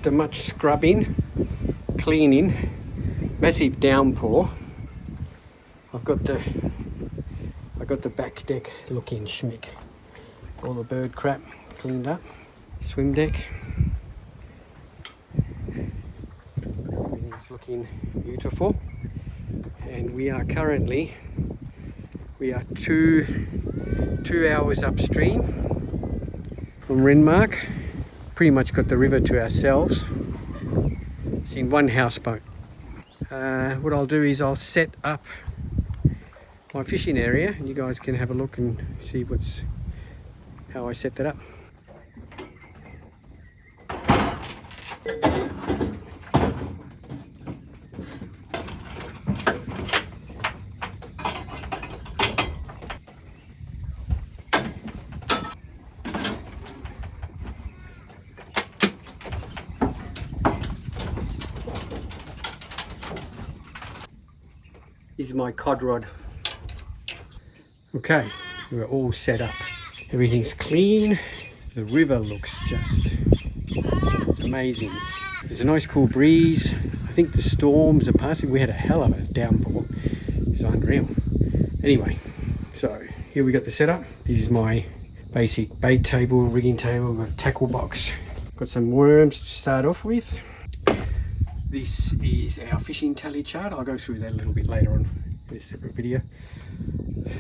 after much scrubbing, cleaning, massive downpour, I got the back deck looking schmick. All the bird crap cleaned up. Swim deck. Everything's looking beautiful. And we are currently, two hours upstream from Renmark. Pretty much got the river to ourselves. Seen one houseboat. What I'll do is I'll set up my fishing area and you guys can have a look and see how I set that up. This is my cod rod. Okay, we're all set up. Everything's clean. The river looks it's amazing. There's a nice cool breeze. I think the storms are passing. We had a hell of a downpour. It's unreal. Anyway, so here we got the setup. This is my basic bait table, rigging table. Got a tackle box. Got some worms to start off with. This is our fishing tally chart. I'll go through that a little bit later on in a separate video.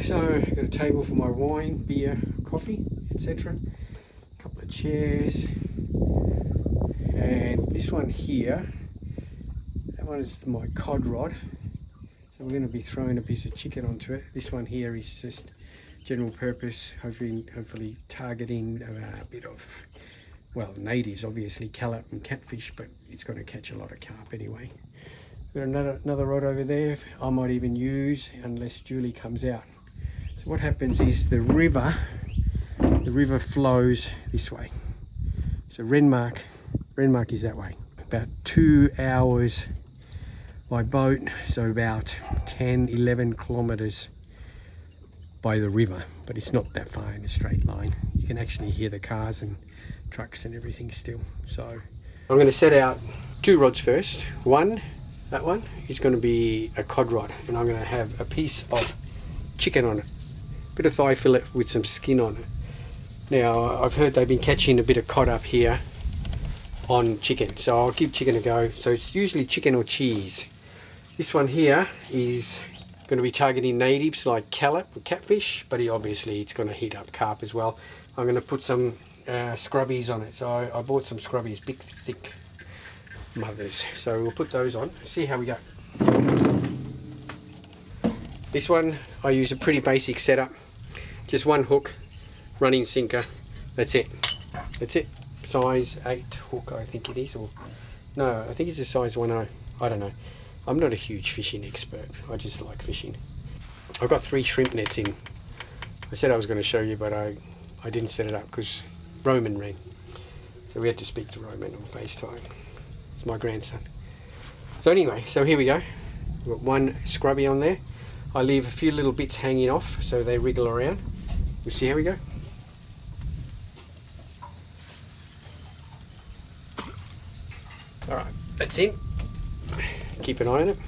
So, I've got a table for my wine, beer, coffee, etc. A couple of chairs. And this one here, that one is my cod rod. So we're going to be throwing a piece of chicken onto it. This one here is just general purpose, hopefully targeting a bit of, well, natives, obviously, callop and catfish, but it's going to catch a lot of carp anyway. Got another rod over there I might even use unless Julie comes out. So what happens is the river flows this way. So Renmark is that way. About 2 hours by boat, so about 10-11 kilometers by the river, but it's not that far in a straight line. You can actually hear the cars and trucks and everything still. So I'm going to set out 2 rods first. That one is going to be a cod rod, and I'm going to have a piece of chicken on it, bit of thigh fillet with some skin on it. Now I've heard they've been catching a bit of cod up here on chicken, so I'll give chicken a go. So it's usually chicken or cheese. This one here is going to be targeting natives like callop or catfish, but obviously it's going to heat up carp as well. I'm going to put some scrubbies on it. So I bought some scrubbies, big thick mothers. So we'll put those on, see how we go. This one I use a pretty basic setup, just one hook, running sinker, that's it. Size 8 hook I think it is, or no, I think it's a size 1.0, I don't know. I'm not a huge fishing expert, I just like fishing. I've got 3 shrimp nets in. I said I was going to show you, but I didn't set it up because Roman rang. So we had to speak to Roman on FaceTime. It's my grandson. So anyway, so here we go. We've got one scrubby on there. I leave a few little bits hanging off so they wriggle around. We'll see how we go. Alright, that's in. Keep an eye on it.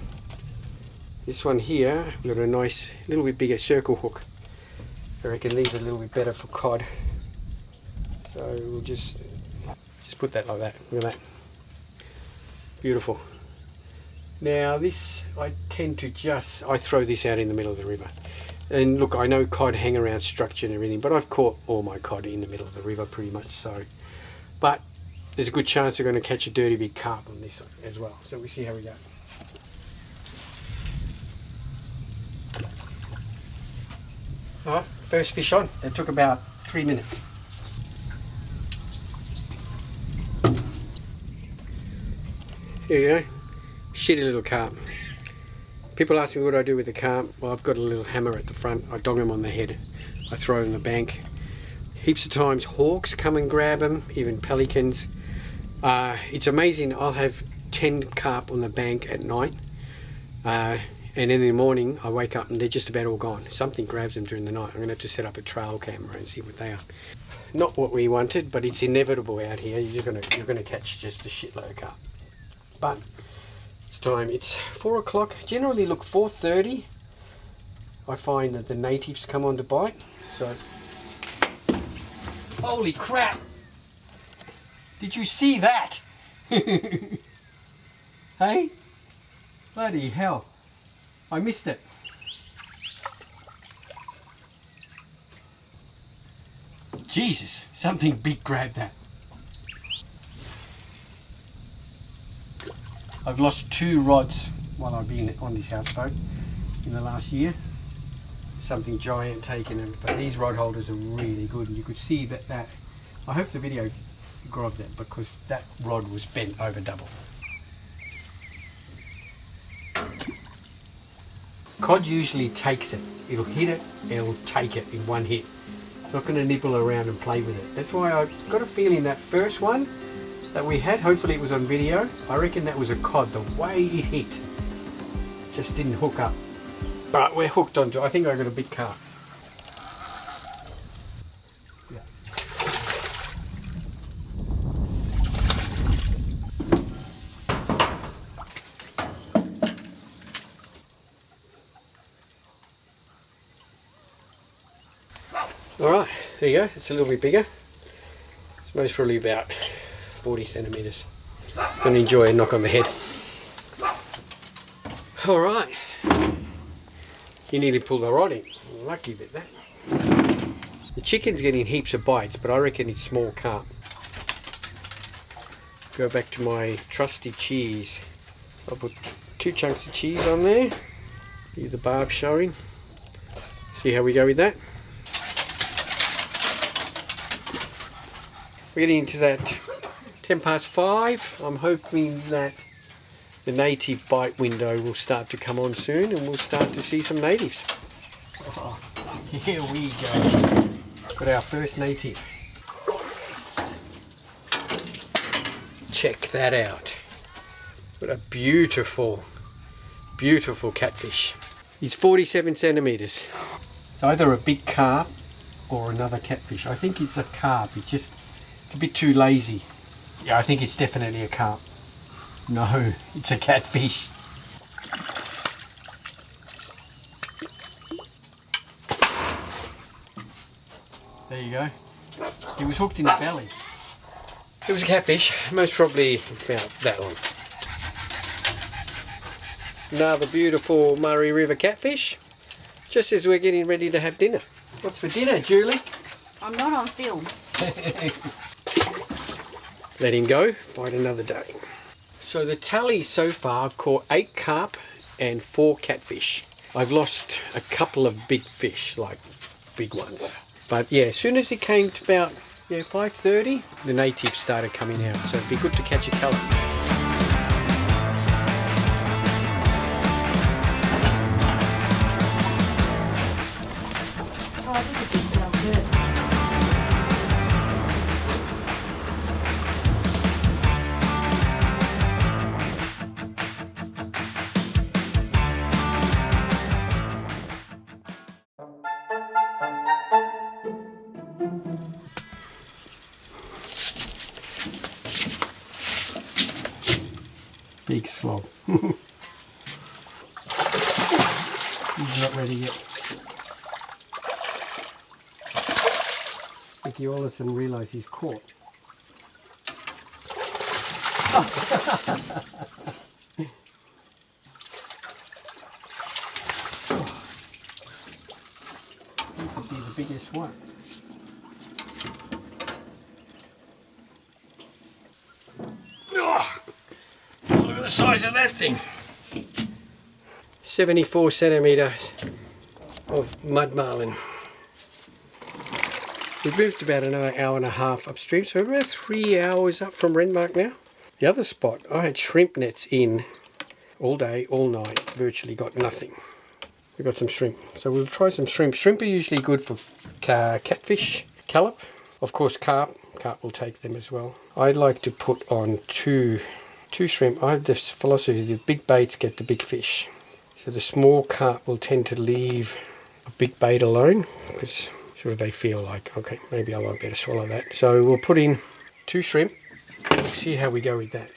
This one here, we've got a nice, little bit bigger circle hook. I reckon these are a little bit better for cod. So we'll just put that like that. Look at that. Beautiful. Now this, I throw this out in the middle of the river. And look, I know cod hang around structure and everything, but I've caught all my cod in the middle of the river pretty much so. But there's a good chance they're going to catch a dirty big carp on this as well. So we'll see how we go. Alright, first fish on. That took about 3 minutes. Here you go. Shitty little carp. People ask me what I do with the carp. Well, I've got a little hammer at the front. I dong them on the head. I throw them in the bank. Heaps of times hawks come and grab them, even pelicans. It's amazing. I'll have 10 carp on the bank at night. And then in the morning I wake up and they're just about all gone. Something grabs them during the night. I'm going to have to set up a trail camera and see what they are. Not what we wanted, but it's inevitable out here. You're going to catch just a shitload of carp. But it's time. It's 4 o'clock. Generally, look, 4:30. I find that the natives come on to bite. So, holy crap! Did you see that? Hey? Bloody hell! I missed it. Jesus! Something big grabbed that. I've lost 2 rods while I've been on this houseboat in the last year. Something giant taking them, but these rod holders are really good, and you could see that I hope the video grabbed that, because that rod was bent over double. Cod usually takes it. It'll hit it and it'll take it in one hit. It's not going to nibble around and play with it. That's why I got a feeling that first one that we had, hopefully it was on video, I reckon that was a cod. The way it hit just didn't hook up. But we're hooked onto, I think I got a big carp. Yeah. Alright, there you go. It's a little bit bigger. It's most probably about 40 centimetres. Going to enjoy a knock on the head. Alright. You nearly pulled the rod in. Lucky bit that. The chicken's getting heaps of bites, but I reckon it's small carp. Go back to my trusty cheese. I'll put 2 chunks of cheese on there. Leave the barb showing. See how we go with that. We're getting into that 10 past 5. I'm hoping that the native bite window will start to come on soon and we'll start to see some natives. Oh, here we go. Got our first native. Check that out. What a beautiful, beautiful catfish. He's 47 centimetres. It's either a big carp or another catfish. I think it's a carp. It's a bit too lazy. Yeah, I think it's definitely a carp. No, it's a catfish. There you go. He was hooked in the belly. It was a catfish, most probably about that long. Another beautiful Murray River catfish, just as we're getting ready to have dinner. What's for dinner, Julie? I'm not on film. Let him go, fight another day. So the tally so far, I've caught 8 carp and 4 catfish. I've lost a couple of big fish, like big ones. But yeah, as soon as it came to about 5:30, the natives started coming out. So it'd be good to catch a colour. Big slog. He's not ready yet. I think he all of a sudden realised he's caught. This would be the biggest one. Look at the size of that thing. 74 centimetres of mud marlin. We've moved about another hour and a half upstream, so we're about 3 hours up from Renmark now. The other spot, I had shrimp nets in all day, all night, virtually got nothing. We got some shrimp, so we'll try some shrimp. Shrimp are usually good for catfish, scallop. Of course carp will take them as well. I'd like to put on two shrimp. I have this philosophy, the big baits get the big fish. So the small carp will tend to leave a big bait alone because sort of they feel like, okay, maybe I won't be able to swallow that. So we'll put in 2 shrimp. We'll see how we go with that.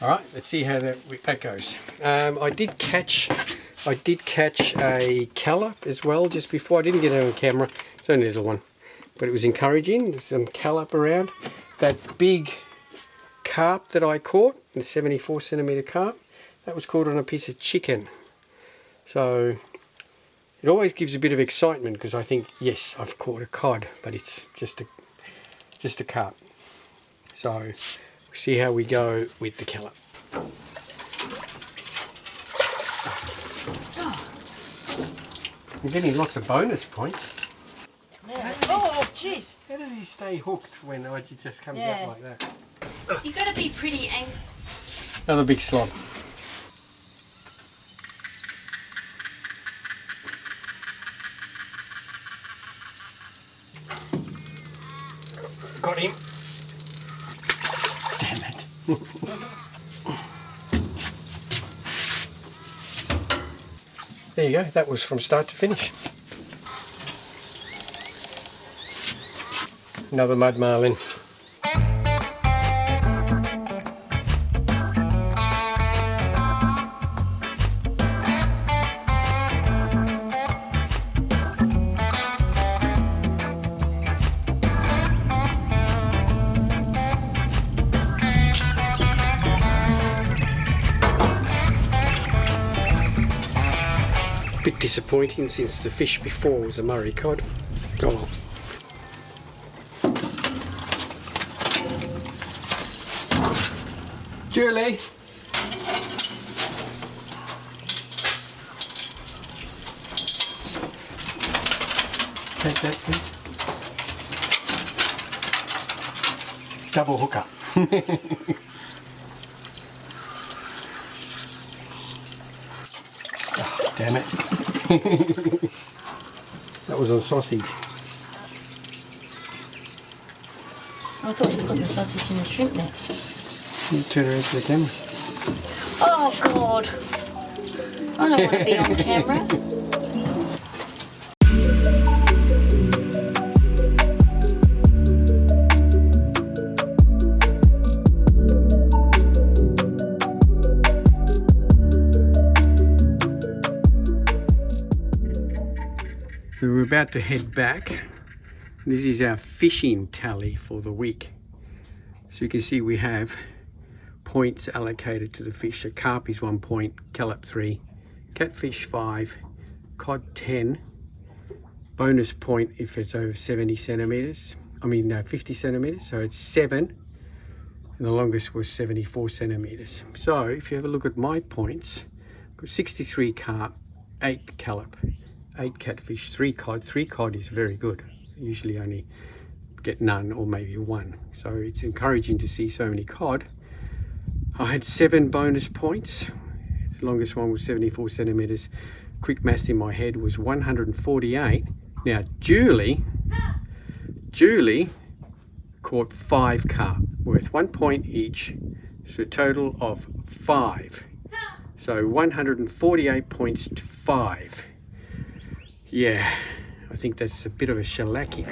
All right, let's see how that goes. I did catch a callop as well just before. I didn't get it on camera. It's only a little one, but it was encouraging. There's some callop around. That big carp that I caught, the 74 centimeter carp, that was caught on a piece of chicken. So it always gives a bit of excitement because I think, yes, I've caught a cod, but it's just a carp. So we'll see how we go with the callop. I'm getting lots of bonus points. Yeah. Oh, jeez. How does he stay hooked when he just comes out like that? You got to be pretty angry. Another big slob. Got him. Damn it. There you go, that was from start to finish. Another mud marlin. Bit disappointing since the fish before was a Murray cod. Oh well. Julie! Take that please. Double hooker. Oh, damn it. That was on sausage. I thought you put the sausage in the shrimp net. You turn around to the camera. Oh, God. I don't want to be on camera. So we're about to head back. This is our fishing tally for the week. So you can see we have points allocated to the fish. So carp is 1 point, callop 3, catfish 5, cod 10, bonus point if it's over 70 centimeters. I mean, no, 50 centimeters, so it's 7, and the longest was 74 centimeters. So if you have a look at my points, I've got 63 carp, 8 callop, 8 catfish, 3 cod. 3 cod is very good. Usually only get none or maybe 1. So it's encouraging to see so many cod. I had 7 bonus points. The longest one was 74 centimeters. Quick math in my head was 148. Now Julie caught 5 carp worth 1 point each, so a total of 5. So 148 points to 5. Yeah, I think that's a bit of a shellacking.